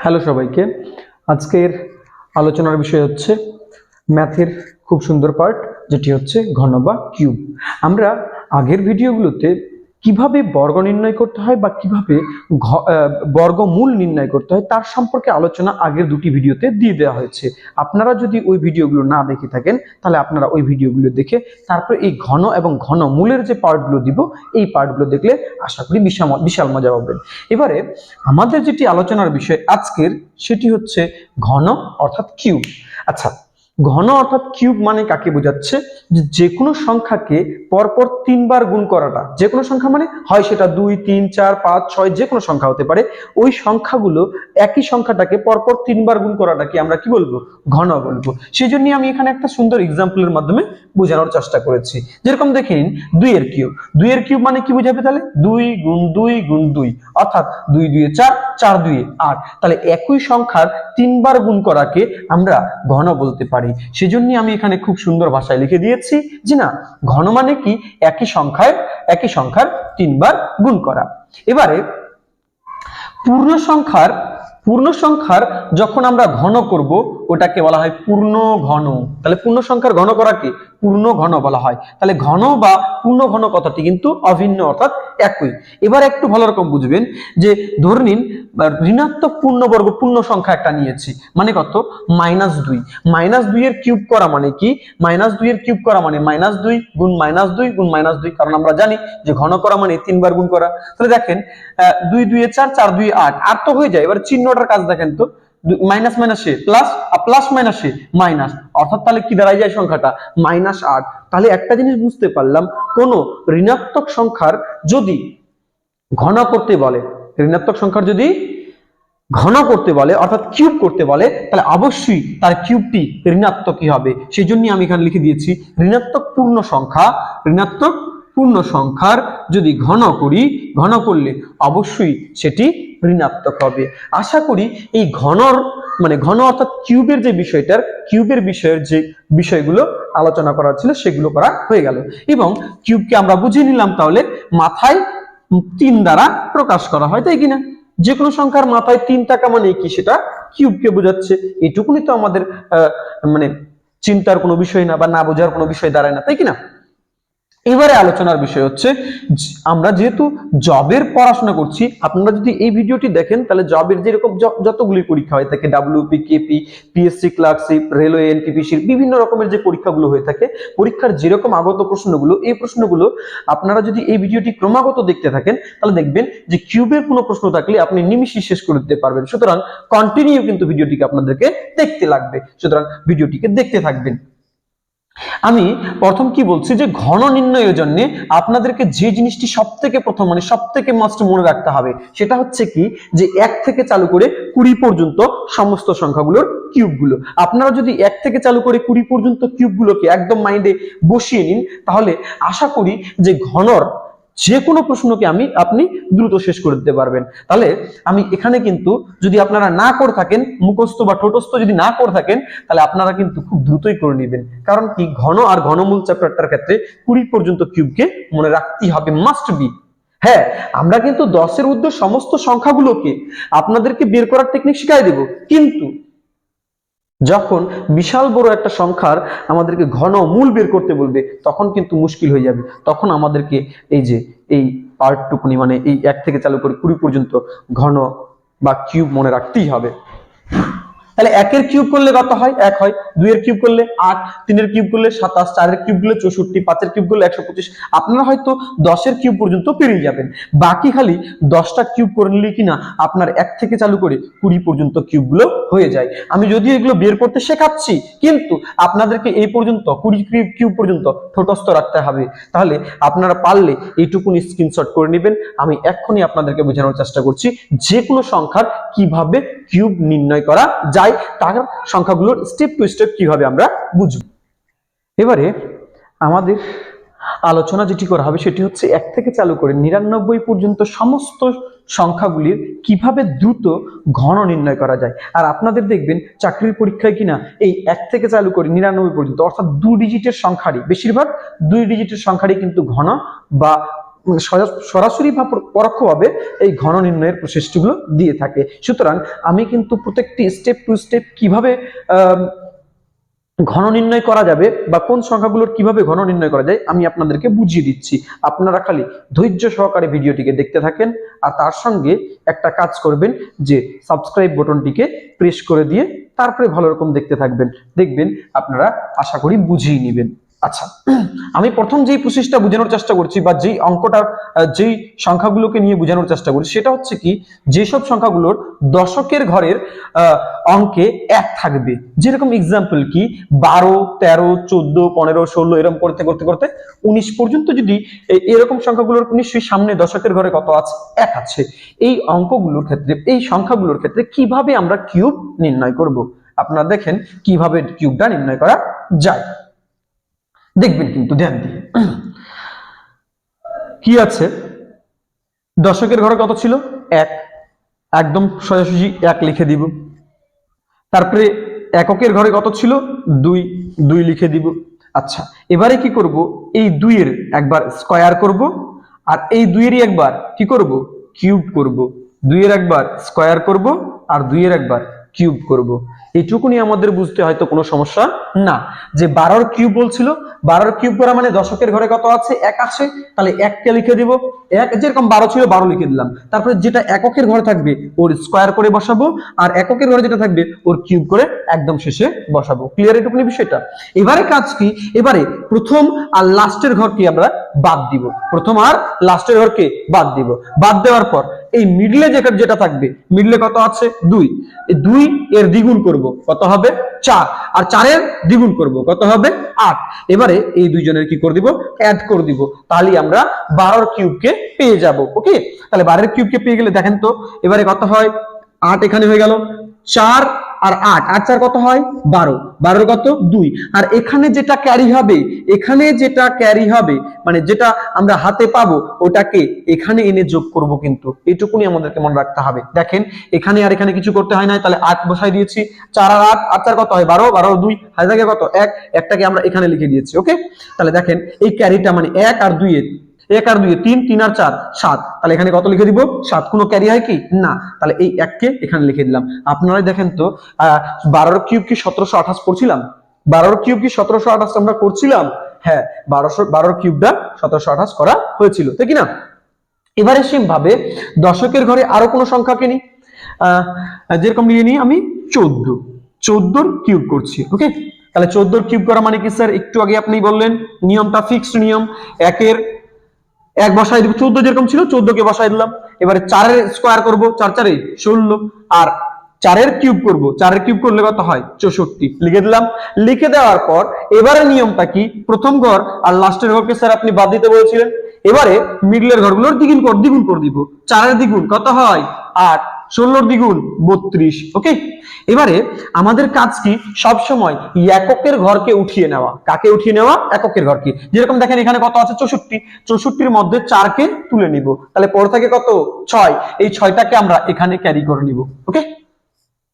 Hello সবাইকে। আজকের আলোচনার বিষয় হচ্ছে ম্যাথের খুব সুন্দর পার্ট, যেটি হচ্ছে ঘন বা কিউব। আমরা আগের ভিডিওগুলোতে কিভাবে বর্গ নির্ণয় করতে হয় বা কিভাবে বর্গমূল নির্ণয় করতে হয় তার সম্পর্কে আলোচনা আগের দুটি ভিডিওতে দিয়ে দেওয়া হয়েছে। আপনারা যদি ওই ভিডিওগুলো না দেখে থাকেন তাহলে আপনারা ওই ভিডিওগুলো দেখে তারপর এই ঘন এবং ঘনমূলের যে পার্টগুলো দিব এই পার্টগুলো দেখলে আশা করি বিশাল মজা পাবেন। এবারে আমাদের যেটি আলোচনার বিষয় আজকের সেটি হচ্ছে ঘন অর্থাৎ কিউব। আচ্ছা, ঘন অর্থাৎ কিউব মানে কাকে বোঝাচ্ছে? যে কোনো সংখ্যাকে পরপর তিনবার গুণ করাটা। যে কোনো সংখ্যা মানে হয় সেটা 2, 3, 4, 5, 6 যে কোনো সংখ্যা হতে পারে। ওই সংখ্যাগুলো একই সংখ্যাটাকে পরপর তিনবার গুণ করাটাকে আমরা কি বলবো? ঘন বলবো। সেই জন্য আমি এখানে একটা সুন্দর এক্সাম্পলের মাধ্যমে বোঝানোর চেষ্টা করেছি। যেরকম দেখে নিন 2 এর কিউব। 2 এর কিউব মানে কি বোঝাবে তাহলে? 2 গুণ 2 গুণ 2 অর্থাৎ 2 2 4, 4 2 8। তাহলে একই সংখ্যার তিনবার গুণ করাকে আমরা ঘন বলতে পারি। সেজন্য আমি এখানে খুব সুন্দর ভাষায় লিখে দিয়েছি যে না, ঘন মানে কি? একই সংখ্যার তিনবার গুণ করা। এবারে পূর্ণ সংখ্যার যখন আমরা ঘন করব ওটাকে বলা হয় পূর্ণ ঘন। তাহলে পূর্ণ সংখ্যার ঘন করাকে পূর্ণ ঘন বলা হয়। তাহলে ঘন বা পূর্ণ ঘন কথাটি কিন্তু অভিন্ন অর্থাৎ একই। এবার একটু ভালো রকম বুঝবেন যে ধরে নিন ঋণাত্মক পূর্ণবর্গ পূর্ণ সংখ্যা একটা নিয়েছি, মানে কত? -2। -2 এর কিউব করা মানে কি? -2 এর কিউব করা মানে -2 গুণ -2 গুণ -2, কারণ আমরা জানি যে ঘন করা মানে তিনবার গুণ করা। তাহলে দেখেন 2 2 4, 4 2 8, 8 তো হয়ে যায়। এবার চিহ্নটার কাজ দেখেন তো, মাইনাস মাইনাসে প্লাস আর প্লাস মাইনাসে মাইনাস, অর্থাৎ তাহলে কি দাঁড়ায় যায় সংখ্যাটা? -8। তাহলে একটা জিনিস বুঝতে পারলাম, কোন ঋণাত্মক সংখ্যার যদি ঘন করতে বলে, ঋণাত্মক সংখ্যার যদি ঘন করতে বলে অর্থাৎ কিউব করতে বলে, তাহলে অবশ্যই তার কিউবটি ঋণাত্মকই হবে। সেই জন্য আমি এখানে লিখে দিয়েছি ঋণাত্মক পূর্ণ সংখ্যার যদি ঘন করি, ঘন করলে অবশ্যই সেটি ঋণাত্মক হবে। আশা করি এই ঘন অর্থাৎ কিউবের যে বিষয়ের যে বিষয়গুলো আলোচনা করা ছিল সেগুলো করা হয়ে গেল। এবং কিউবকে আমরা বুঝিয়ে নিলাম, তাহলে মাথায় 3 দ্বারা প্রকাশ করা হয়, তাই কিনা? যে কোনো সংখ্যার মাথায় 3 থাকা মানে কি? সেটা কিউবকে বোঝাচ্ছে। এইটুকুনি তো আমাদের মানে চিন্তার কোনো বিষয় না বা না বোঝার কোনো বিষয় দাঁড়ায় না, তাই কিনা? এবারে আলোচনার বিষয় হচ্ছে আমরা যেহেতু জবের পড়াশোনা করছি, আপনারা যদি এই ভিডিওটি দেখেন তাহলে জবের যেরকম যতগুলি পরীক্ষা হয়ে থাকে, WP, KP, PSC clerkship, railway, এনটিপিসির বিভিন্ন রকমের যে পরীক্ষাগুলো হয়ে থাকে, পরীক্ষার যেরকম আগত প্রশ্নগুলো, এই প্রশ্নগুলো আপনারা যদি এই ভিডিওটি ক্রমাগত দেখতে থাকেন তাহলে দেখবেন যে কিউবের কোনো প্রশ্ন থাকলে আপনি নিমিষে শেষ করে দিতে পারবেন। সুতরাং কন্টিনিউ কিন্তু ভিডিওটিকে আপনাদেরকে দেখতে লাগবে, সুতরাং ভিডিওটিকে দেখতে থাকবেন। আমি প্রথম কি বলছি যে ঘন নির্ণয়ের জন্য আপনাদেরকে যে জিনিসটি সবথেকে প্রথম মানে সবথেকে মাস্ট মনে রাখতে হবে সেটা হচ্ছে কি, যে 1 থেকে চালু করে 20 পর্যন্ত সমস্ত সংখ্যাগুলোর কিউবগুলো। আপনারা যদি 1 থেকে চালু করে 20 পর্যন্ত কিউবগুলোকে একদম মাইন্ডে বসিয়ে নিন, তাহলে আশা করি যে ঘনর যে কোনো প্রশ্নকে আপনি দ্রুত শেষ করে দিতে পারবেন। তাহলে আমি এখানে কিন্তু যদি আপনারা না করে থাকেন, মুখস্থ বা ঠোঁটস্থ যদি না করে থাকেন, তাহলে আপনারা কিন্তু খুব দ্রুতই করে নেবেন। কারণ কি, ঘন আর ঘনমূল চ্যাপ্টারটার ক্ষেত্রে 20 পর্যন্ত কিউবকে মনে রাখতেই হবে, মাস্ট বি। হ্যাঁ, আমরা কিন্তু 10 এর ঊর্ধ্বে সমস্ত সংখ্যাগুলোকে আপনাদেরকে বের করার টেকনিক শিখাই দেব, কিন্তু যখন বিশাল বড় একটা সংখ্যার আমাদেরকে ঘন মূল বের করতে বলবে তখন কিন্তু মুশকিল হয়ে যাবে। তখন আমাদেরকে এই পার্টটুকুনি মানে এই 1 থেকে চালু করে 20 পর্যন্ত ঘন বা কিউব মনে রাখতেই হবে। তাহলে 1 এর কিউব করলে কত হয়? 1 হয়। 2 এর কিউব করলে 8, 3 এর কিউব করলে 27, 4 এর কিউব করলে 64, 5 এর কিউব করলে 125। আপনারা হয়তো 10 এর কিউব পর্যন্ত পেরিয়ে যাবেন, বাকি খালি 10টা কিউব করে নিলে কিনা আপনার 1 থেকে চালু করে 20 পর্যন্ত কিউবগুলো হয়ে যায়। আমি যদিও এগুলো বের করতে শেখাচ্ছি, কিন্তু আপনাদেরকে এই পর্যন্ত 20 কিউব পর্যন্ত ঠোঁটস্থ রাখতে হবে। তাহলে আপনারা পারলে এইটুকুনি স্ক্রিনশট করে নেবেন। আমি এক্ষুনি আপনাদেরকে বোঝানোর চেষ্টা করছি যে কোনো সংখ্যার কিভাবে কিউব নির্ণয় করা যায়, তার সংখ্যাগুলোর স্টেপ টু স্টেপ কিভাবে আমরা বুঝব। এবারে আমাদের আলোচনা যেটি করা হবে সেটি হচ্ছে 1 থেকে চালু করে 99 পর্যন্ত সমস্ত সংখ্যাগুলির কিভাবে দ্রুত ঘন নির্ণয় করা যায়। আর আপনাদের দেখবেন চাকরির পরীক্ষায় কিনা এই 1 থেকে চালু করে 99 পর্যন্ত অর্থাৎ 2 ডিজিটের সংখ্যারই বেশিরভাগ 2 ডিজিটের সংখ্যারই কিন্তু ঘন বা সরাসরি বা পরোক্ষভাবে এই ঘন নির্ণয়ের প্রচেষ্টাগুলো দিয়ে থাকে। সুতরাং আমি কিন্তু প্রত্যেকটি স্টেপ টু স্টেপ কিভাবে ঘন নির্ণয় করা যাবে বা কোন সংখ্যাগুলোর কিভাবে ঘন নির্ণয় করা যায় আমি আপনাদেরকে বুঝিয়ে দিচ্ছি। আপনারা খালি ধৈর্য সহকারে ভিডিওটিকে দেখতে থাকেন, আর তার সঙ্গে একটা কাজ করবেন যে সাবস্ক্রাইব বাটনটিকে প্রেস করে দিয়ে তারপরে ভালো রকম দেখতে থাকবেন, দেখবেন আপনারা আশা করি বুঝিয়ে নেবেন। আচ্ছা, আমি প্রথম যেই প্রসেসটা বোঝানোর চেষ্টা করছি বা যেই অঙ্কটা যেই সংখ্যাগুলোকে নিয়ে বোঝানোর চেষ্টা করছি সেটা হচ্ছে কি, যেসব সংখ্যাগুলোর দশকের ঘরের অঙ্কে 1 থাকবে, যেরকম এক্সাম্পল কি 12, 13, 14, 15, 16 এরকম করতে করতে করতে 19 পর্যন্ত যদি এরকম সংখ্যাগুলোর নিশ্চয়ই সামনে দশকের ঘরে কত আছে, 1 আছে। এই অঙ্কগুলোর ক্ষেত্রে, এই সংখ্যাগুলোর ক্ষেত্রে কিভাবে আমরা কিউব নির্ণয় করব, আপনারা দেখেন কিভাবে কিউবটা নির্ণয় করা যায়, দেখবেন কিন্তু ধ্যান দিয়ে। কি আছে, দশকের ঘরে কত ছিল, 1, একদম সোজাসুজি 1 লিখে দিব। তারপরে এককের ঘরে কত ছিল, 2, 2 লিখে দিব। আচ্ছা, এবারে কি করব, এই 2 এর একবার স্কয়ার করব, আর এই 2 এরই একবার কি করব, কিউব করব। 2 এর একবার স্কয়ার করব আর 2 এর একবার কিউব করব। এইটুকুনি আমাদের বুঝতে হয়তো কোনো সমস্যা না। যে 12 কিউব বলছিল, 12 কিউব করা মানে দশকের ঘরে কত আছে, 1 আছে, তাহলে 1 কে লিখে দিব। 1 যেরকম 12 ছিল 12 লিখে দিলাম। তারপরে যেটা এককের ঘরে থাকবে ওর স্কয়ার করে বসাবো, আর এককের ঘরে যেটা থাকবে ওর কিউব করে একদম শেষে বসাবো। ক্লিয়ার এটুকুনি বিষয়টা? এবারে কাজ কি, এবারে প্রথম আর লাস্টের ঘরকে আমরা বাদ দিব, প্রথম আর লাস্টের ঘরকে বাদ দিব। বাদ দেওয়ার পর এই মিডলে যেটা থাকবে, মিডলে কত আছে, 2, এই 2 এর দ্বিগুণ করব, কত হবে, 4, আর 4 এর দ্বিগুণ করব, কত হবে, 8। এবারে এই দুইজনের কি করে দিব, অ্যাড করে দিব, তাহলে আমরা 12 কিউবকে পেয়ে যাব। ওকে, তাহলে 12 কিউবকে পেয়ে গেলে দেখেন তো এবারে কত হয়, 8 এখানে হয়ে গেল, 4 আর 8, 8 4 কত হয়, 12, 12 কত, 2, আর এখানে যেটা ক্যারি হবে, এখানে যেটা ক্যারি হবে মানে যেটা আমরা হাতে পাবো ওটাকে এখানে এনে যোগ করব, কিন্তু এইটুকুনি আমাদেরকে মনে রাখতে হবে। দেখেন এখানে আর এখানে কিছু করতে হয় না, তাহলে 8 বসাই দিয়েছি, 4 আর 8, 8 4 কত হয়, 12, 12 2 হাতে থাকে কত, 1, একটাকে আমরা এখানে লিখে দিয়েছি। ওকে, তাহলে দেখেন এই ক্যারিটা মানে 1 আর 2 এর, 1 আর 2 এ 3, 3 আর 4 7, তাহলে এখানে কত লিখে দিব, 7, কোনো ক্যারি হয় কি না, তাহলে এই 1 কে এখানে লিখে দিলাম। আপনারা দেখেন তো 12 কিউব কি 1728 করছিলাম, 12 কিউব কি 1728 আমরা করছিলাম, হ্যাঁ 12 কিউবটা 1728 করা হয়েছিল, তাই কি না? এবারে সেম ভাবে দশকের ঘরে আরো কোন সংখ্যাকে নিই, যেরকম নিয়ে নিই আমি 14 কিউব করছি। ওকে, তাহলে 14 কিউব করা মানে কি স্যার, একটু আগে আপনি বললেন নিয়মটা ফিক্সড নিয়ম, 1 বসাই দিব, 14 যেরকম ছিল 14 কে বসাই দিলাম। এবারে 4 এর স্কয়ার করব, 4 4 16, আর 4 এর কিউব করব, 4 এর কিউব করলে কত হয়, 64, লিখে দিলাম। লিখে দেওয়ার পর এবারে নিয়মটা কি, প্রথম ঘর আর লাস্টের ঘরকে স্যার আপনি বাদ দিতে বলেছিলেন, এবারে মিডলের ঘরগুলোর দ্বিগুণ করে দিব। 4 এর দ্বিগুণ কত হয়, 8, 16 দ্বিগুণ 32। ওকে, এবারে আমাদের কাজ কি, সব সময় এককের ঘরকে উঠিয়ে নেওয়া। কাকে উঠিয়ে নেওয়া, এককের ঘরকে। যেরকম দেখেন এখানে কত আছে, 64, 64 এর মধ্যে 4 কে তুলে নিব, তাহলে পড়ে থাকে কত, 6, এই 6টাকে আমরা এখানে ক্যারি করে নিব। ওকে,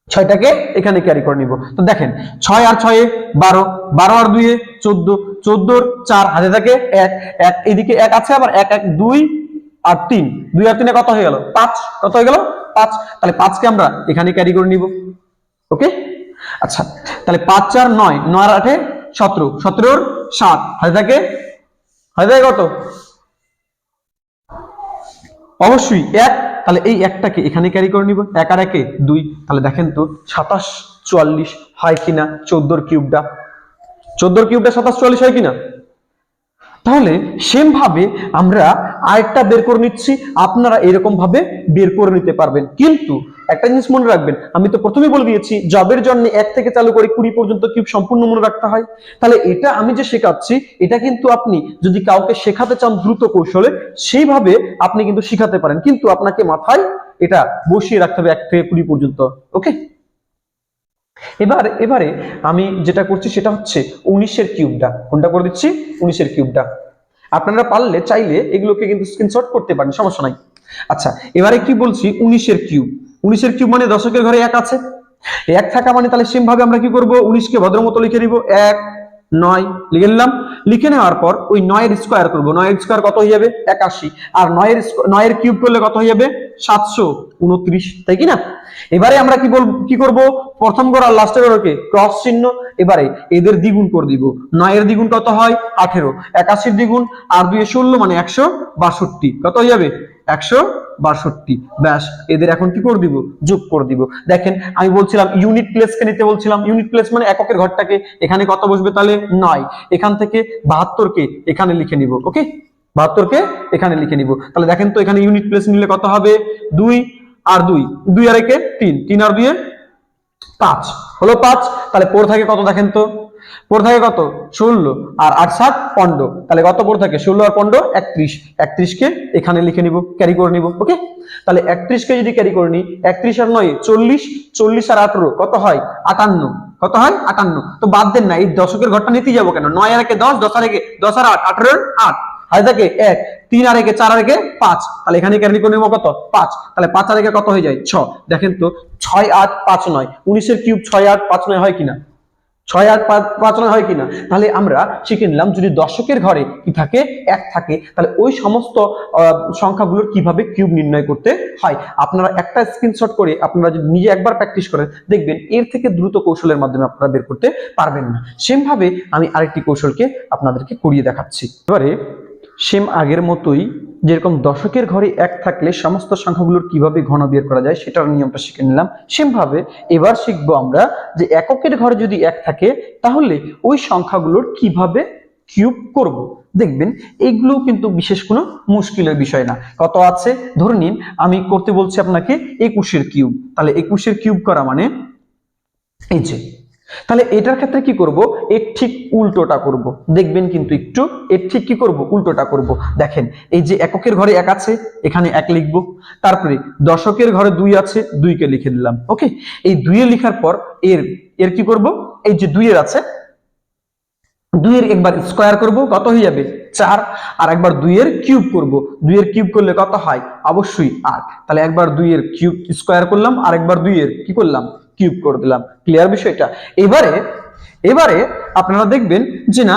6টাকে এখানে ক্যারি করে নিব। তো দেখেন 6 আর 6 এ 12, 12 আর 2 এ 14, 14 এর 4 হাতে থাকে 1, 1 এদিকে 1 আছে, আবার 1 1 2 আর 3, 2 আর 3 এ কত হয়ে গেল, 5, কত হয়ে গেল, 5, তাহলে 5 কে আমরা এখানে ক্যারি করে নিব। ওকে, আচ্ছা, তাহলে 5 4 9, 9 আর 8 এ 17, 17 এর 7 হাতে থাকে কত, অবশ্যই 1, তাহলে এই 1টাকে এখানে ক্যারি করে নিব, 1 আর 1 এ 2, তাহলে দেখেন তো 27 44 হয় কিনা, 14 কিউবটা 27 44 হয় কিনা। তাহলে সেম ভাবে আমরা আরেকটা বের করে নিচ্ছি, আপনারা এরকম ভাবে বের করে নিতে পারবেন। কিন্তু একটা জিনিস মনে রাখবেন, আমি তো প্রথমেই বলে দিয়েছি জবের জন্য 1 থেকে চালু করে 20 পর্যন্ত কিউব সম্পূর্ণ মনে রাখতে হয়। তাহলে এটা আমি যে শেখাচ্ছি, এটা কিন্তু আপনি যদি কাউকে শেখাতে চান দ্রুত কৌশলে, সেইভাবে আপনি কিন্তু শিখাতে পারেন, কিন্তু আপনাকে মাথায় এটা বসিয়ে রাখতে হবে 1 থেকে 20 পর্যন্ত। ওকে, এবারে আমি যেটা করছি সেটা হচ্ছে 19 এর কিউবটা, কোনটা করে দিচ্ছি, 19 এর কিউবটা। আপনারা পারলে চাইলে এগুলোকে কিন্তু স্ক্রিনশট করতে পারেন, সমস্যা নাই। আচ্ছা, এবারে কি বলছি, 19 এর কিউব, 19 এর কিউব মানে দশকের ঘরে 1 আছে, 1 থাকা মানে তাহলে সেম ভাবে আমরা কি করব, 19 কে ভদ্র মতো লিখে দিব, 1 9 লিখে নিলাম। লিখে নেওয়ার পর ওই 9 এর স্কয়ার করব, 9 এর স্কয়ার কত হয়ে যাবে 81, আর 9 এর কিউব করলে কত হয়ে যাবে 729, তাই কি না? এবারে আমরা কি করব, প্রথম ঘর আর লাস্টের ঘরকে ক্রস চিহ্ন, এবারে এদের দ্বিগুণ করে দিব। 9 এর দ্বিগুণ কত হয় 18, 81 এর দ্বিগুণ আর 2 এ 16 মানে 162, কত হয়ে যাবে 162। ব্যাস, এদের এখন কি করে দিব, যোগ করে দিব। দেখেন আমি বলছিলাম ইউনিট প্লেসকে নিতে বলছিলাম, ইউনিট প্লেস মানে এককের ঘরটাকে, এখানে কত বসবে তাহলে 9, এখান থেকে 72 কে এখানে লিখে নিব। ওকে, 72 কে এখানে লিখে নিব। তাহলে দেখেন তো এখানে ইউনিট প্লেস নিলে কত হবে, 2 আর 2, 2 আর 1 এ 3, 3 আর 2 এ 5 হলো 5। তাহলে পড়ে থাকে কত দেখেন তো, পড়ে থাকে কত 16 আর 8 7 15, তাহলে কত পড়ে থাকে 16 আর 15 31, 31 কে এখানে লিখে নিব, ক্যারি করে নিব। ওকে, তাহলে 31 কে যদি ক্যারি করে নি, 31 আর 9 40, 40 আর 18 কত হয় 58, কত হয় 58। তো বাদ দেন না, এই দশকের ঘরটা নিতে যাবো কেন, 9 আর 1 10, 10 আর 1 10 আর 8 18 এর 8, হাতে থাকে 1, 3 আর 1 4 আর 1 5, তাহলে এখানে ক্যারি করে নেব কত 5, তাহলে 5 আর 1 কত হয়ে যায় 6। দেখেন তো 6 8 5 9, 19 এর কিউব 6 8 5 9 হয় কিনা, 6 8 5 9 হয় কিনা? তাহলে আমরা শিখে নিলাম যদি দশকের ঘরে কি থাকে 1 থাকে, তাহলে ওই সমস্ত সংখ্যাগুলোর কিভাবে কিউব নির্ণয় করতে হয়। আপনারা একটা স্ক্রিনশট করে আপনারা যদি নিজে একবার প্র্যাকটিস করেন, দেখবেন এর থেকে দ্রুত কৌশলের মাধ্যমে আপনারা বের করতে পারবেন না। সেম ভাবে আমি আরেকটি কৌশলকে আপনাদেরকে করিয়ে দেখাচ্ছি। এবারে সেম আগের মতোই, যেরকম দশকের ঘরে 1 থাকলে সমস্ত সংখ্যাগুলোর কিভাবে ঘন বের করা যায় সেটার নিয়মটা শিখে নিলাম। সেম ভাবে এবার শিখবো আমরা যে এককের ঘরে যদি 1 থাকে তাহলে ওই সংখ্যাগুলোর কিভাবে কিউব করব। দেখবেন এইগুলো কিন্তু বিশেষ কোনো মুশকিলের বিষয় না। কত আছে, ধরে নিন আমি করতে বলছি আপনাকে 21 এর কিউব, তাহলে 21 এর কিউব করা মানে এই যে, তাহলে এটার ক্ষেত্রে কি করব, এর ঠিক উল্টোটা করব। দেখবেন কিন্তু একটু এর ঠিক কি করব, উল্টোটা করব। দেখেন এই যে এককের ঘরে 1 আছে, এখানে 1 লিখব, তারপরে দশকের ঘরে 2 আছে, 2 কে লিখে দিলাম। ওকে, এই 2 এ লেখার পর এর কি করব, এই যে 2 এর আছে 2 এর একবার স্কয়ার করব, কত হয়ে যাবে 4, আর একবার 2 এর কিউব করব, 2 এর কিউব করলে কত হয় অবশ্যই 8, তাহলে একবার 2 এর কিউব স্কয়ার করলাম আর একবার 2 এর কি করলাম কিউব করে দিলাম। ক্লিয়ার বিষয়টা? এবারে আপনারা দেখবেন যে না,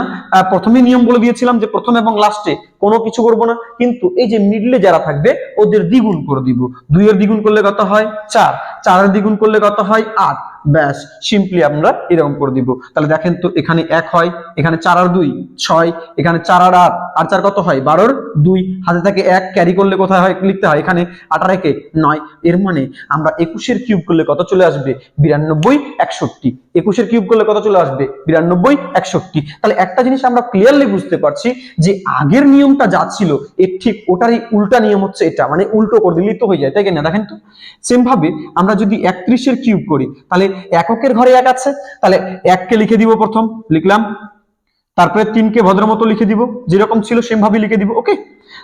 প্রথমে নিয়ম বলে দিয়েছিলাম যে প্রথম এবং লাস্টে কোনো কিছু করব না, কিন্তু এই যে মিডলে যারা থাকবে ওদের দ্বিগুণ করে দিব। 2 এর দ্বিগুণ করলে কত হয় 4, 4 এর দ্বিগুণ করলে কত হয় 8, ব্যাস সিম্পলি আমরা এরকম করে দিব। তাহলে দেখেন তো এখানে 1 হয়, এখানে 4 আর 2 6, এখানে 4 আর 8 আর 4 কত হয় 12 এর 2, হাতে থাকে 1, ক্যারি করলে কোথায় হয় লিখতে হয় এখানে 8 আর 1 9। এর মানে আমরা 21 এর কিউব করলে কত চলে আসবে 92 61, 21 এর কিউব করলে কত চলে আসবে 92 61। তাহলে একটা জিনিস আমরা ক্লিয়ারলি বুঝতে পারছি যে আগের নিয়মটা যা ছিল এর ঠিক ওটারই উল্টা নিয়ম হচ্ছে এটা, মানে উল্টো করে দিলেই তো হয়ে যায়, তাই না? দেখেন তো সেম ভাবে আমরা যদি 31 এর কিউব করি, তাহলে এককের ঘরে 1 আছে, তাহলে 1 কে লিখে দিব, প্রথম লিখলাম, তারপরে 3 কে ভদ্র মতো লিখে দিব, যেরকম ছিল সেম ভাবে লিখে দিব। ওকে,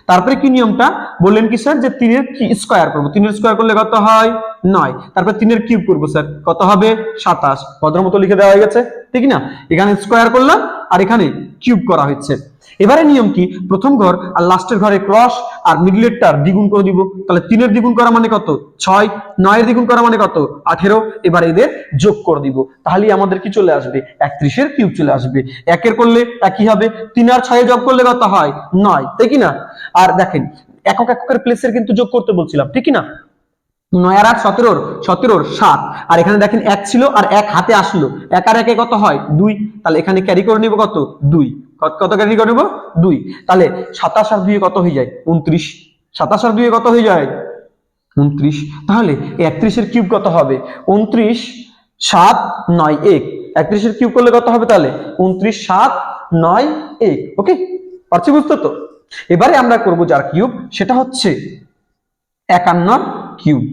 তারপরে কি নিয়মটা বললেন কি স্যার, যে 3 এর কি স্কয়ার করব, 3 এর স্কয়ার করলে কত হয় 9, তারপরে 3 এর কিউব করব স্যার, কত হবে 27, ভদ্র মতো লিখে দেওয়া হয়ে গেছে, ঠিক না? এখানে স্কয়ার করলাম আর এখানে কিউব করা হচ্ছে। এবারে নিয়ম কি, প্রথম ঘর আর লাস্টের ঘরে ক্রস আর মিডলেরটার দ্বিগুণ করে দিব। তাহলে 3 এর দ্বিগুণ করা মানে কত 6, 9 এর দ্বিগুণ করা মানে কত 18, এবার এদের যোগ করে দিব, তাহলেই আমাদের কি চলে আসবে 31 এর কিউব চলে আসবে। 1 এর করলে একই হবে, 3 আর 6 এ যোগ করলে কত হয় 9, তাই কি না? আর দেখেন এককের প্লেসের কিন্তু যোগ করতে বলছিলাম, ঠিক কি না? 9 আর 8 17, 17 7, আর এখানে দেখেন 1 ছিল আর 1 হাতে আসলো, 1 আর 1 কত হয় 2, তাহলে এখানে ক্যারি করে নিব কত 2, কত ক্যারি করে নিব 2, তাহলে 27 আর 2 কত হয়ে যায় 29, 27 আর 2 কত হয়ে যায় 29। তাহলে 31 এর কিউব কত হবে 29 7 9 1, 31 এর কিউব করলে কত হবে তাহলে 29 7 9 1। ওকে, পারছি বুঝতে তো? এবারে আমরা করব যার কিউব, সেটা হচ্ছে 51 কিউব।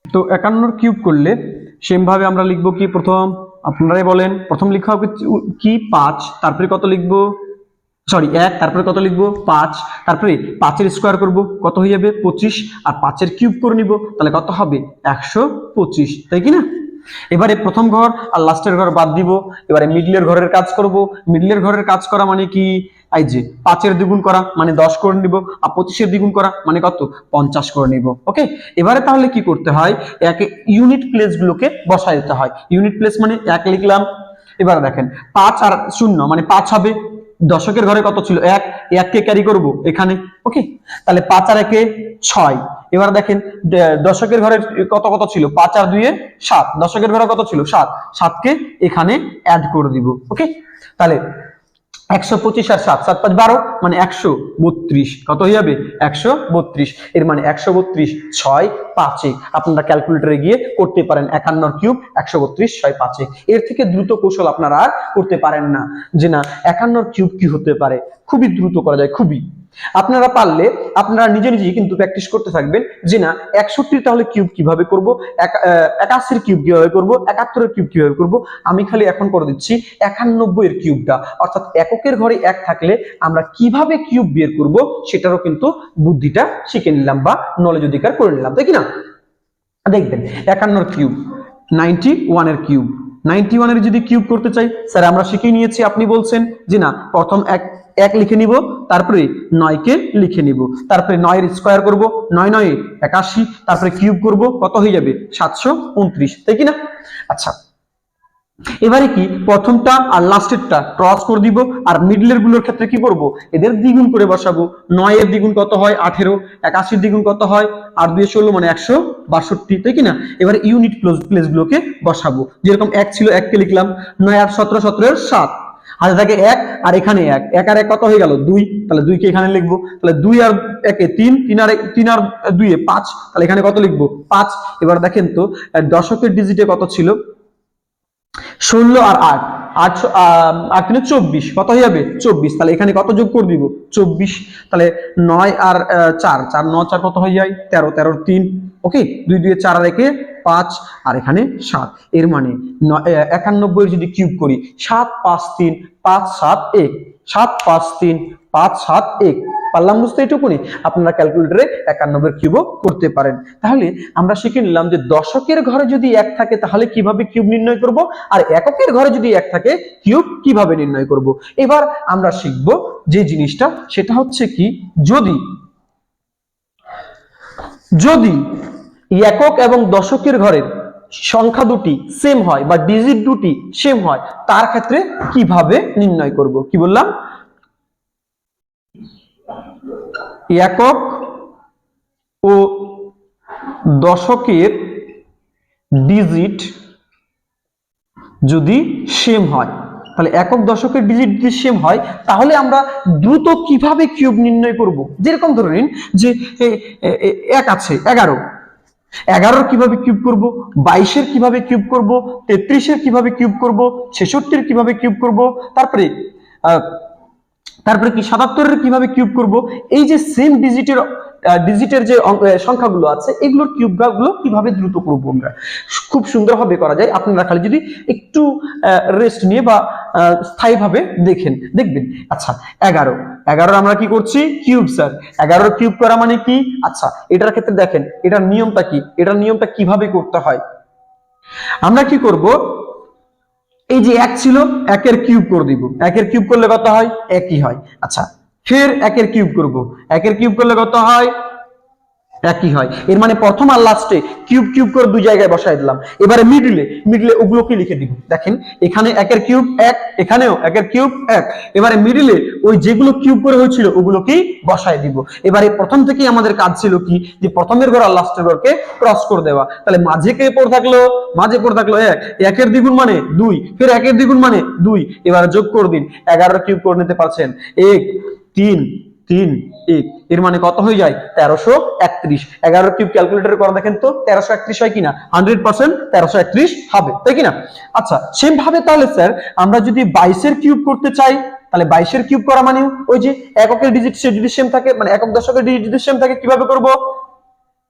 তো 51 কিউব করলে সেম ভাবে আমরা লিখবো কি, প্রথম আপনারাই বলেন, প্রথম লিখা হবে কি 5, তারপরে কত লিখবো, সরি 1, তারপরে কত লিখবো 5, তারপরে 5 এর স্কয়ার করব, কত হয়ে যাবে 25, আর 5 এর কিউব করে নিব, তাহলে কত হবে 125, তাই কি না? এবারে প্রথম ঘর আর লাস্টের ঘর বাদ দিব, এবারে মিডলের ঘরের কাজ করব। মিডলের ঘরের কাজ করা মানে কি, এই যে 5 এর দ্বিগুণ করা মানে 10 করে নিব, আর 25 এর দ্বিগুণ করা মানে কত 50 করে নিব। ওকে, এবারে তাহলে কি করতে হয়, ইউনিট প্লেস গুলোকে বসাই দিতে হয়। ইউনিট প্লেস মানে 1 লিখলাম, এবার দেখেন 5 আর 0 মানে 5 হবে, দশকের ঘরে কত ছিল 1, 1 কে ক্যারি করব এখানে, ওকে, তাহলে 5 আর 1 এ 6। এবার দেখেন দশকের ঘরে কত কত ছিল 5 আর 2 এ 7, দশকের ঘরে কত ছিল 7, 7 কে এখানে অ্যাড করে দিব, ওকে, তাহলে 125 আর 7, 7 5 12 মানে 132, কত হয়ে যাবে 132, এর মানে 132 6 5 আপনারা ক্যালকুলেটরে গিয়ে করতে পারেন 51 কিউব 132 6 5, এর থেকে দ্রুত কৌশল আপনারা আর করতে পারেন না যে না 51 কিউব কি হতে পারে, খুবই দ্রুত করা যায়, খুবই। আপনারা পারলে আপনারা নিজে নিজেই কিন্তু প্র্যাকটিস করতে থাকবেন যে না 61 তাহলে কিউব কিভাবে করব, 81 কিউব কিভাবে করব, 71 কিউব কিভাবে করব। আমি খালি এখন করে দিচ্ছি 91 এর কিউবটা, অর্থাৎ এককের ঘরে 1 থাকলে আমরা কিভাবে কিউব বের করব সেটারও কিন্তু বুদ্ধিটা শিখে নিলাম বা নলেজ অধিকার করে নিলাম, তাই কি না? দেখবেন 51 কিউব 91 এর কিউব, 91 এর যদি কিউব করতে চাই স্যার আমরা শিখে নিয়েছি, আপনি বলছেন যে না প্রথম এক লিখে নিব, তারপরে 9 কে লিখে নিব, তারপরে 9 এর স্কয়ার করব, 9 9 81, তারপরে কিউব করব, কত হয়ে যাবে 729, তাই কি না? আচ্ছা এবারে কি প্রথমটা আর লাস্টেরটা ক্রস করে দিব, আর মিডলের গুলোর ক্ষেত্রে কি করব এদের দ্বিগুণ করে বসাবো, 9 এর দ্বিগুণ কত হয় 18, 81 দ্বিগুণ কত হয় 8 2 16 মানে 162, তাই কি না? এবারে ইউনিট প্লেস গুলোকে বসাবো, যেরকম 1 ছিল 1 কে লিখলাম, 9 8 17 17 এর 7, হাতে থাকে 1 আর এখানে 1, 1 আর 1 কত হয়ে গেল 2, তাহলে 2 কে এখানে লিখবো, তাহলে 2 আর 1 এ 3, 3 আর 2 এ 5, তাহলে এখানে কত লিখবো 5। এবার দেখেন তো দশকের ডিজিটে কত ছিল 16 আর 8, 8 3 24, কত হয়ে যাবে 24, তাহলে এখানে কত যোগ করে দিব 24, তাহলে 9 আর 4, 4 9 4 কত হয়ে যায় 13, 13 3, ওকে, 2 2 4 আর 1 5, আর এখানে 7, এর মানে 91 যদি কিউব করি 7 5 3 5 7 1, 7 5 3 5 7 1, পারলাম বুঝতে এইটুকুনি? আপনারা ক্যালকুলেটরে 91 এর কিউবও করতে পারেন। তাহলে আমরা শিখে নিলাম যে দশকের ঘরে যদি 1 থাকে তাহলে কিভাবে কিউব নির্ণয় করব, আর এককের ঘরে যদি 1 থাকে কিউব কিভাবে নির্ণয় করব। এবার আমরা শিখব যে জিনিসটা, সেটা হচ্ছে কি যদি একক এবং দশকের ঘরের সংখ্যা দুটি সেম হয় বা ডিজিট দুটি সেম হয় তার ক্ষেত্রে কিভাবে নির্ণয় করব। কি বললাম? একক ও দশকের ডিজিট যদি সেম হয়, তাহলে একক দশকের ডিজিট যদি সেম হয় তাহলে আমরা দ্রুত কিভাবে কিউব নির্ণয় করব। যেরকম ধরে নিন যে 1 আছে 11, 11 কিভাবে কিউব করব, 22 কিভাবে কিউব করব, 33 কিভাবে কিউব করব, 66 কিভাবে কিউব করব, তারপরে কি 77 কিভাবে কিউব করব। এই যে সেম ডিজিটের যে সংখ্যাগুলো আছে এগুলোর কিউবগুলো কিভাবে দ্রুত করব আমরা, খুব সুন্দরভাবে করা যায়। আপনারা খালি যদি একটু রেস্ট নিয়ে বা স্থায়ীভাবে দেখবেন। আচ্ছা 11 আমরা কি করছি কিউব, স্যার 11 কিউব করা মানে কি? আচ্ছা এটার ক্ষেত্রে দেখেন এটার নিয়মটা কি, এটার নিয়মটা কিভাবে করতে হয়। আমরা কি করব, এই যে 1 ছিল 1 এর কিউব করে দিব, 1 এর কিউব করলে কত হয় 1ই হয়। আচ্ছা ফের 1 এর কিউব করব, 1 এর কিউব করলে কত হয় 1ই হয়। এর মানে প্রথম আর লাস্টে কিউব করে দুই জায়গায় বসাই দিলাম। এবারে মিডলে ওগুলোকে লিখে দিব। দেখেন এখানে 1 এর কিউব 1, এখানেও 1 এর কিউব 1, এবারে মিডলে ওই যেগুলো কিউব করে হয়েছিল ওগুলোকেই বসাই দিব। এবারে প্রথম থেকেই আমাদের কাজ ছিল কি, যে প্রথমের ঘর আর লাস্টের ঘরকে ক্রস করে দেওয়া। তাহলে মাঝে পড়ে থাকলো 1, 1 এর দ্বিগুণ মানে 2, ফের 1 এর দ্বিগুণ মানে 2, এবারে যোগ করে দিন, 11 কিউব করে নিতে পারছেন 1 3 3 1, এর মানে কত হয়ে যায় 1331। 11 কিউব ক্যালকুলেটরে করে দেখেন তো 1331 হয় কিনা, 100% 1331 হবে, তাই কিনা? আচ্ছা সেম ভাবে তাহলে স্যার আমরা যদি 22 এর কিউব করতে চাই, তাহলে 22 এর কিউব করা মানে ওই যে এককের ডিজিট যদি সেম থাকে, মানে একক দশকের ডিজিট যদি সেম থাকে কিভাবে করব,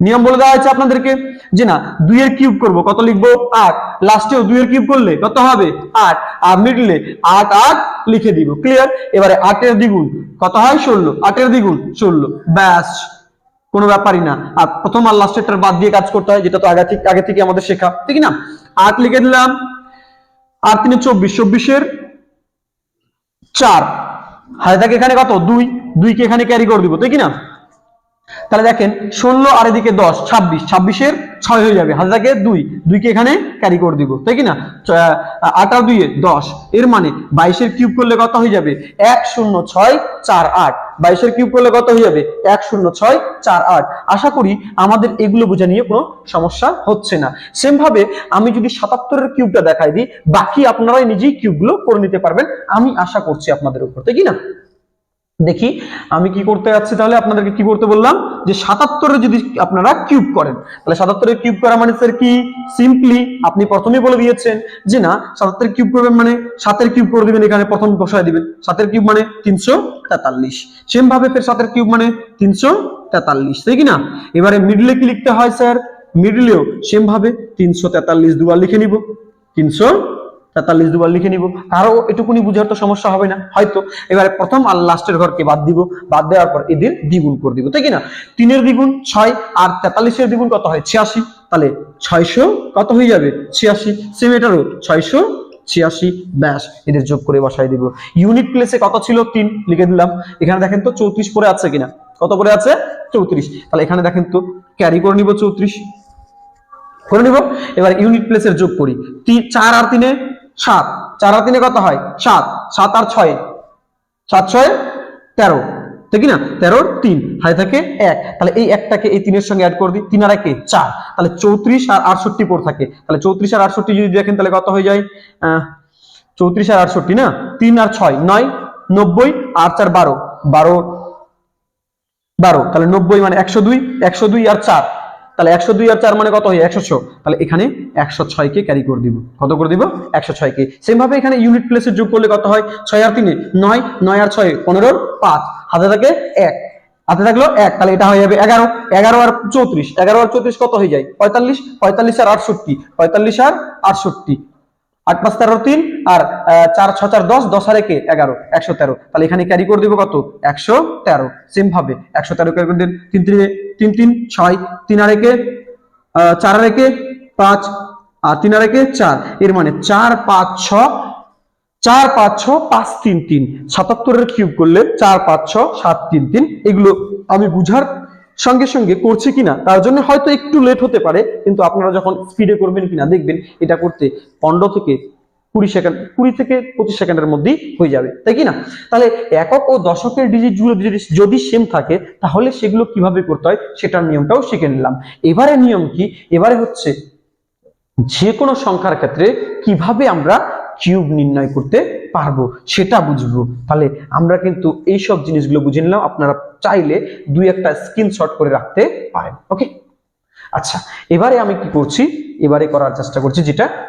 নিয়ম বলে দেওয়া হয়েছে আপনাদেরকে যে না 2 এর কিউব করব, কত লিখবো 8, লাস্টেও 2 এর কিউব করলে কত হবে 8, আর মিডলে 8 8 লিখে দিব। ক্লিয়ার? এবারে 8 এর দ্বিগুণ কত হয় 16, 8 এর দ্বিগুণ 16, ব্যাস কোনো ব্যাপারই না। আর প্রথম আর লাস্টেরটার বাদ দিয়ে কাজ করতে হয়, যেটা তো আগে থেকে আমাদের শেখা, ঠিক না? 8 লিখে দিলাম, 8 3 24, 24 এর 4, হাতে থাকে এখানে কত 2, 2 কে এখানে ক্যারি করে দিব, তাই কি না? তাহলে দেখেন 16 আর এদিকে 10, 26, 26-এর 6 হয়ে যাবে, হাতে থাকে 2, 2কে এখানে ক্যারি করে দিব, তাই কি না? 8 আর 2 10, এর মানে 22-এর কিউব করলে কত হয়ে যাবে? 10648। 22-এর কিউব করলে কত হয়ে যাবে? 10648। আশা করি আমাদের এগুলো বোঝা নিয়ে কোনো সমস্যা হচ্ছে না। সেম ভাবে আমি যদি 77-এর কিউবটা দেখাই দিই, বাকি আপনারাই নিজেই কিউবগুলো করে নিতে পারবেন, আমি আশা করছি আপনাদের উপর, তাই কি না? দেখি আমি কি করতে যাচ্ছি, তাহলে আপনাদেরকে কি করতে বললাম, যে 77-এর যদি আপনারা কিউব করেন, তাহলে 77-এর কিউব করা মানে স্যার কি? সিম্পলি আপনি প্রথমেই বলে দিয়েছেন যে না 77-এর কিউব করবেন মানে 7-এর কিউব করে দিবেন, এখানে প্রথম বসায় দিবেন, 7-এর কিউব মানে 343। সেম ভাবে ফের 7-এর কিউব মানে 343, তাই কি না? এবারে মিডলে কি লিখতে হয় স্যার? মিডলেও সেম ভাবে 343 দুবার লিখে নিব, 343 দুবার লিখে নিব, কারো এটুকুনি বুঝার তো সমস্যা হবে না হয়তো। এবারে প্রথম আর লাস্টের ঘরকে বাদ দিব, বাদ দেওয়ার পর এদের দ্বিগুণ করে দিব, তাই কি না? 3-এর দ্বিগুণ 6 আর 43-এর দ্বিগুণ কত হয়? 86। তাহলে 600 কত হয়ে যাবে? 86। সেম এটারও 686, ব্যাস এদের যোগ করে বসাই দিব। ইউনিট প্লেসে কত ছিল? 3 লিখে দিলাম। এখানে দেখেন তো 34 পরে আছে কিনা, কত করে আছে? 34। তাহলে এখানে দেখেন তো ক্যারি করে নিব 34 করে নিব। এবার ইউনিট প্লেসের যোগ করি, 4 আর 3-এ 7, 4 আর 3-এ কত হয়? 7, 7 আর 6, 7 6 13, ঠিক না? 13-র 3 হাতে থাকে 1, তাহলে এই একটাকে এই 3-এর সঙ্গে অ্যাড করে দিই, 3 আর 1 4, তাহলে 34 আর 68 পড়ে থাকে। তাহলে 34 আর 68 যদি দেখেন তাহলে কত হয়ে যায়? 34 আর 68 না, 3 আর 6 9, 90 আর 4 12, 12, তাহলে 90 মানে 102, 102 আর 4, তাহলে 102 আর 4 মানে কত হয়? 106। তাহলে এখানে 106 কে ক্যারি করে দিব, কত করে দিব? 106 কে। সেম ভাবে এখানে ইউনিট প্লেসের যোগ করলে কত হয়? 6 আর 3-এ 9, 9 আর 6 15, 5 হাতে থাকে 1, হাতে থাকলো 1, তাহলে এটা হয়ে যাবে 11, 11 আর 34, 11 আর 34 কত হয়ে যায়? 45, 45 আর 68, 45 আর 68, 8 5 13 3 আর 4 6 4 10, 10 আর 1 11, 113। তাহলে এখানে ক্যারি করে দিব কত? 113। সেম ভাবে 113 ক্যারি করে দিন, 3 3 3 6, 3 আর 1 4 আর 1 5 আর 3 আর 1 4, এর মানে 4 5 6, 4 5 6 5 3 3। 77-এর কিউব করলে 4 5 6 7 3 3। এগুলো আমি বুঝার সঙ্গে সঙ্গে করছি কিনা তার জন্য হয়তো একটু লেট হতে পারে, কিন্তু আপনারা যখন স্পিডে করবেন কিনা দেখবেন এটা করতে 15 থেকে 20 সেকেন্ড, 20 থেকে 25 সেকেন্ডের মধ্যেই হয়ে যাবে, তাই কি না? তাহলে একক ও দশকের ডিজিট জুড়ে যদি সেম থাকে তাহলে সেগুলো কিভাবে করতে হয় সেটার নিয়মটাও শিখে নিলাম। এবারে নিয়ম কি? এবারে হচ্ছে যে কোনো সংখ্যার ক্ষেত্রে কিভাবে আমরা কিউব নির্ণয় করতে পারবো সেটা বুঝবো। তাহলে আমরা কিন্তু এই সব জিনিসগুলো বুঝে নিলাম, আপনারা চাইলে দুই একটা স্ক্রিনশট করে রাখতে পারেন। ওকে, আচ্ছা এবারে আমি কি করছি, এবারে করার চেষ্টা করছি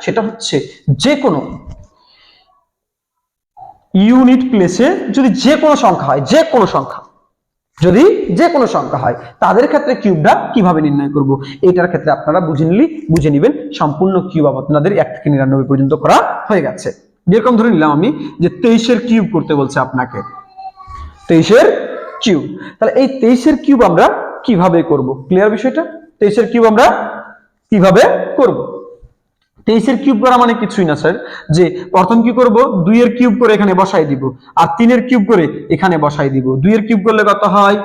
সেটা হচ্ছে যে কোনো ইউনিট প্লেসে যদি যে কোনো সংখ্যা হয়, যদি যে কোনো সংখ্যা হয় তাদের ক্ষেত্রে কিউবটা কিভাবে নির্ণয় করব, এটার ক্ষেত্রে আপনারা বুঝে নেবেন সম্পূর্ণ কিউব আপনাদের 1 থেকে 99 পর্যন্ত করা হয়ে গেছে। যেরকম ধরে নিলাম আমি যে 23-এর কিউব করতে বলছে আপনাকে, 23-এর কিউব, তাহলে এই 23-এর কিউব আমরা কিভাবে করব? ক্লিয়ার বিষয়টা? 23-এর কিউব আমরা কিভাবে করব? 23-এর কিউব করা মানে কিছুই না স্যার, যে প্রথম কি করব, 2-এর কিউব করে এখানে বসাই দিব আর 3-এর কিউব করে এখানে বসাই দিব। 2-এর কিউব করলে কত হয়?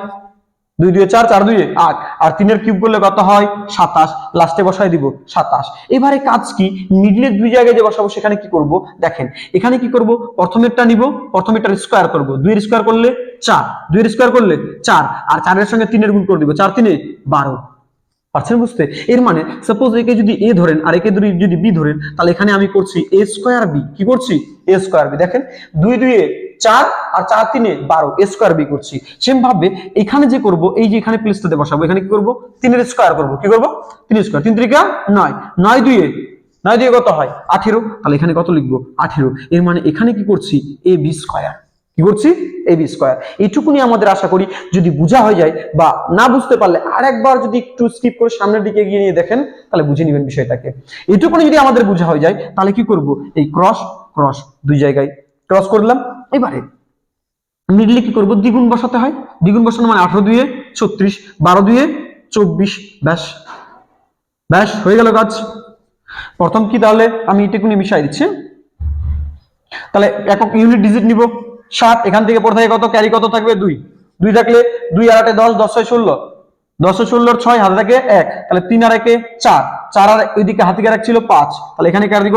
2 2 4, 4 2 8, আর 3-এর কিউব করলে কত হয়? 27, লাস্টে বসাই দিব 27। এবারে কাজ কি, মিডলের দুই জায়গায় যে বসাবো সেখানে কি করব দেখেন, এখানে কি করব, প্রথমেরটা নিব, প্রথমেরটার স্কয়ার করব, 2-এর স্কয়ার করলে 4, 2-এর স্কয়ার করলে 4 আর 4-এর সঙ্গে 3-এর গুণ করে দিব, 4 3 12। পারছেন বুঝতে? এর মানে সাপোজ একে যদি এ ধরেন আর একে যদি বি ধরেন, তাহলে এখানে আমি করছি এ স্কয়ার বি, কি করছি? এ স্কয়ার বি। দেখেন 2 2 4 আর 4 3 12, এ স্কয়ার বি করছি। সেম ভাবে এখানে যে করব, এই যে এখানে প্লেসটাতে বসাবো, এখানে কি করব, 3-এর স্কয়ার করব, কি করব? 3 স্কয়ার, 3 3 9, 9 2 9 2 কত হয়? 18। তাহলে এখানে কত লিখবো? 18। এর মানে এখানে কি করছি? এ বি স্কয়ার, কি করছি? A B square. এইটুকুনি আমাদের আশা করি যদি বোঝা হয়ে যায়, বা না বুঝতে পারলে আরেকবার যদি একটু স্কিপ করে সামনের দিকে এগিয়ে নিয়ে দেখেন তাহলে বুঝে নেবেন বিষয়টাকে। এইটুকুনি যদি আমাদের বোঝা হয়ে যায় তাহলে কি করব, এই ক্রস ক্রস দুই জায়গায় ক্রস করলাম। এবারে মিডলে কি করব, দ্বিগুণ বসাতে হয়, দ্বিগুণ বসানো মানে 18 2 36, 12 2 24, ব্যাস ব্যাস হয়ে গেল কাজ। প্রথম কি, তাহলে আমি এটুকুনি মিশাই দিচ্ছি, তাহলে একক ইউনিট ডিজিট নিব 7, এখান থেকে পড়ে থাকে কত, ক্যারি কত থাকবে? 2, 2 থাকলে 2 আর 8 10, 10 6 16, 10 ও 16 6 হাতে থাকে 1, তাহলে 3 আর 1 4, 4 আর ওইদিকে হাতে এক ছিল 5, তাহলে এখানে ক্যারি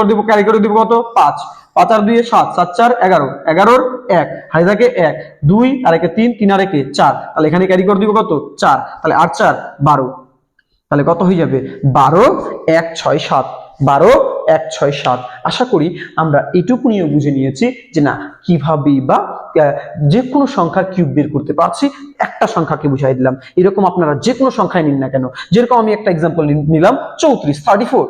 করে দিব কত 5, 5 আর 2 7, 7 4 11, 11 1 হাতে থাকে 1, 2 আর 1 3, 3 আর 1 4, তাহলে এখানে ক্যারি করে দিব কত 4, তাহলে 8 4 12, তাহলে কত হয়ে যাবে 12 1 6 7, 12 1 6 7। আশা করি আমরা এটুকু নিয়ে বুঝে নিয়েছি যে না কিভাবে বা যে কোনো সংখ্যার কিউব বের করতে পারছি। একটা সংখ্যাকে বুঝাই দিলাম, এরকম আপনারা যে কোনো সংখ্যায় নিন না কেন। যেরকম আমি একটা এক্সাম্পল নিলাম 34, 34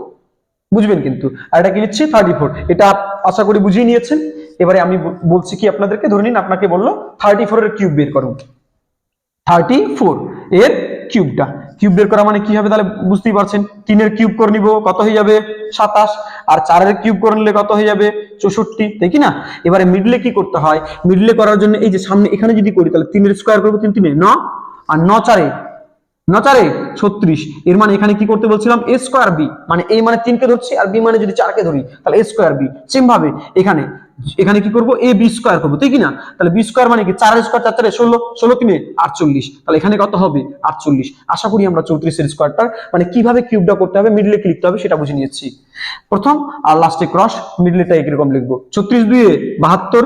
বুঝবেন কিন্তু, আর এটা কি নিচ্ছি 34, এটা আশা করি বুঝিয়ে নিয়েছেন। এবারে আমি বলছি কি আপনাদেরকে, ধরে নিন আপনাকে বললো 34 এর কিউব বের করুন, 34 এর কিউবটা, কিউব বের করা মানে কি হবে তাহলে বুঝতেই পারছেন। 3 এর কিউব করে নিব, কত হয়ে যাবে 27, আর 4 এর কিউব করে নিলে কত হয়ে যাবে 64, তাই কি না। এবারে মিডলে কি করতে হয়, মিডলে করার জন্য এই যে সামনে এখানে যদি করি তাহলে 3 এর স্কয়ার করব, 3 3 9, আর 9 4 36, এর মানে এখানে কি করতে বলছিলাম a স্কয়ার b, মানে a মানে 3 কে ধরছি আর b মানে যদি 4 কে ধরি তাহলে a স্কয়ার b। সেম ভাবে এখানে কি করব a b স্কয়ার করব, তাই কি না। তাহলে b স্কয়ার মানে কি 4 এর স্কয়ার 4 4 16, 16 3 48, তাহলে এখানে কত হবে 48। আশা করি আমরা 34 এর স্কয়ারটা মানে কিভাবে কিউবটা করতে হবে, মিডলে কি লিখতে হবে সেটা বুঝে নিয়েছি। প্রথম আর লাস্টে ক্রস, মিডলেটা এরকম লিখবো 36 2 72,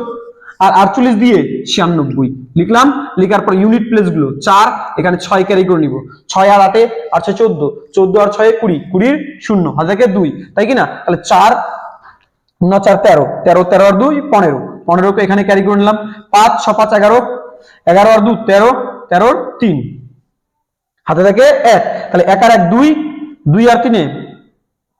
আর 48 দিয়ে 96 লিখলাম। লেখার পর ইউনিট প্লেস গুলো 4, এখানে 6 ক্যারি করে নিব, 6 আর 8 আর 6 14, 14 আর 6 20, 20 0 হাতে 2, তাই কি না। তাহলে 4 9 4 13, 13 13 আর 2 15, 15 কে এখানে ক্যারি করে নিলাম, 5 6 5 11, 11 আর 2 13, 13 3 হাতে থাকে 1, তাহলে 1 আর 1 2, 2 আর 3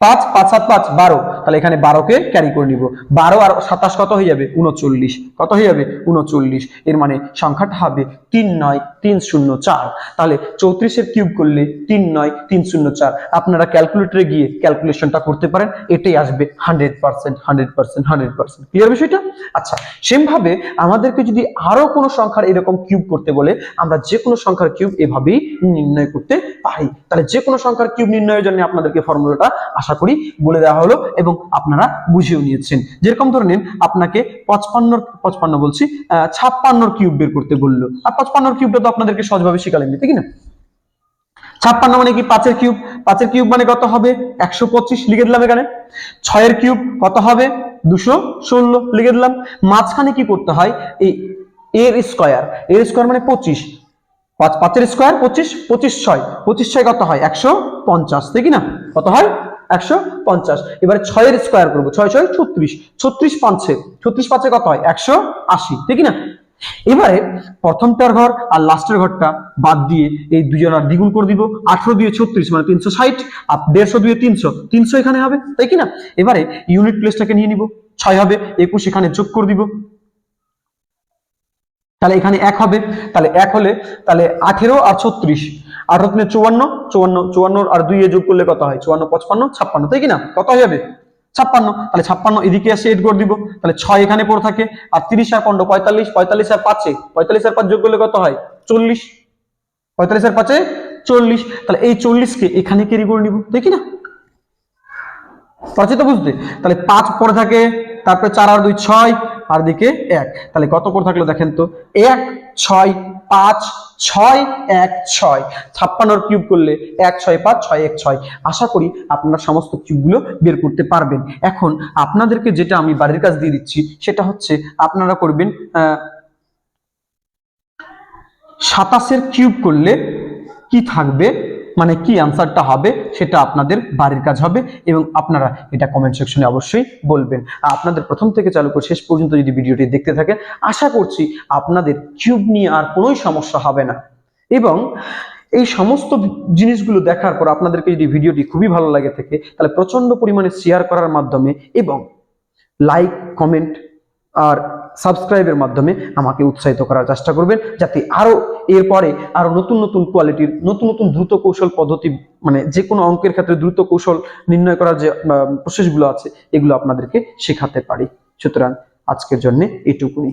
5, 5 7 5 12, তাহলে এখানে 12 কে ক্যারি করে নিব, 12 আর 27 কত হয়ে যাবে 39, কত হয়ে যাবে 39। এর মানে সংখ্যাটা হবে 39304। তাহলে 34 এর কিউব করলে 39304। আপনারা ক্যালকুলেটরে গিয়ে ক্যালকুলেশনটা করতে পারেন, এটাই আসবে 100%, 100%, 100%। ক্লিয়ার বিষয়টা? আচ্ছা, সেম ভাবে আমাদেরকে যদি আরো কোনো সংখ্যার এরকম কিউব করতে বলে, আমরা যে কোনো সংখ্যার কিউব এভাবেই নির্ণয় করতে পারি। তাহলে যে কোনো সংখ্যার কিউব নির্ণয়ের জন্য আপনাদেরকে ফর্মুলাটা আশা করি বলে দেওয়া হলো এবং আপনারা বুঝেও নিয়েছেন। যেরকম ধরে নিন আপনাকে 56 বলছি 56 কিউব বের করতে বললো, আর 55 কিউবটা তো আপনাদেরকে সহজভাবে শিখালেন, ঠিক না। 56 মানে কি 5 এর কিউব, 5 এর কিউব মানে কত হবে 125, লিখে দিলাম। এখানে 6 এর কিউব কত হবে 216, লিখে দিলাম। মাঝখানে কি করতে হয়, এই এর স্কয়ার মানে 25, 5 এর স্কয়ার 25, 25 6, 25 6 কত হয় 150, তাই কি না, কত হয় 150। এবারে 6 এর স্কয়ার করব, 6 6 36, 36 5 কত হয় 180, ঠিক না। এবারে প্রথমটার ঘর আর লাস্টের ঘরটা বাদ দিয়ে এই দুজনের দ্বিগুণ করে দিব, 18 দিয়ে 36 মানে 360, আর 150 দিয়ে 300, 300 এখানে হবে, তাই কি না। এবারে ইউনিট প্লেসটাকে নিয়ে নিব, 6 হবে 21 এখানে যোগ করে দিব, তাহলে এখানে 1 হবে, তাহলে 1 হলে তাহলে 18 আর 36, 18 3 54, 54 আর 2 এ যোগ করলে কত হয় 54 55 56, তাই কি না, কত হয়ে যাবে 56। তাহলে 56 এদিকে এসে এড করে দিব, তাহলে 6 এখানে পড়ে থাকে, আর 30 আর 15 45, 45 আর 5 45 আর 5 যোগ করলে কত হয় 40, 45 আর 5 40, তাহলে এই 40 কে এখানে ক্যারি করে নিব, তাই কি না, পারছি তো বুঝতে। তাহলে 5 পড়ে থাকে, তারপরে 4 আর 2 6, আর দিকে 1, তাহলে কত করে থাকলো দেখেন তো 1 6 5 6 1 6, 56 কিউব করলে 1 6 5 6 1 6। আশা করি আপনারা সমস্ত কিউবগুলো বের করতে পারবেন। এখন আপনাদেরকে যেটা আমি বাড়ির কাজ দিয়ে দিচ্ছি সেটা হচ্ছে আপনারা করবেন 27 এর কিউব করলে কি থাকবে, মানে কি আনসারটা হবে সেটা আপনাদের বাড়ির কাজ হবে, এবং আপনারা এটা কমেন্ট সেকশনে অবশ্যই বলবেন। আর আপনাদের প্রথম থেকে চালু করে শেষ পর্যন্ত যদি ভিডিওটি দেখতে থাকেন, আশা করছি আপনাদের কিউব নিয়ে আর কোনোই সমস্যা হবে না। এবং এই সমস্ত জিনিসগুলো দেখার পর আপনাদেরকে যদি ভিডিওটি খুবই ভালো লাগে থাকে, তাহলে প্রচন্ড পরিমাণে শেয়ার করার মাধ্যমে এবং লাইক কমেন্ট আর সাবস্ক্রাইবের মাধ্যমে আমাকে উৎসাহিত করার চেষ্টা করবেন, যাতে আরো এরপরে আরো নতুন নতুন কোয়ালিটির নতুন নতুন দ্রুত কৌশল পদ্ধতি, মানে যে কোনো অঙ্কের ক্ষেত্রে দ্রুত কৌশল নির্ণয় করার যে প্রসেসগুলো আছে এগুলো আপনাদেরকে শেখাতে পারি। সুতরাং আজকের জন্য এটুকুই।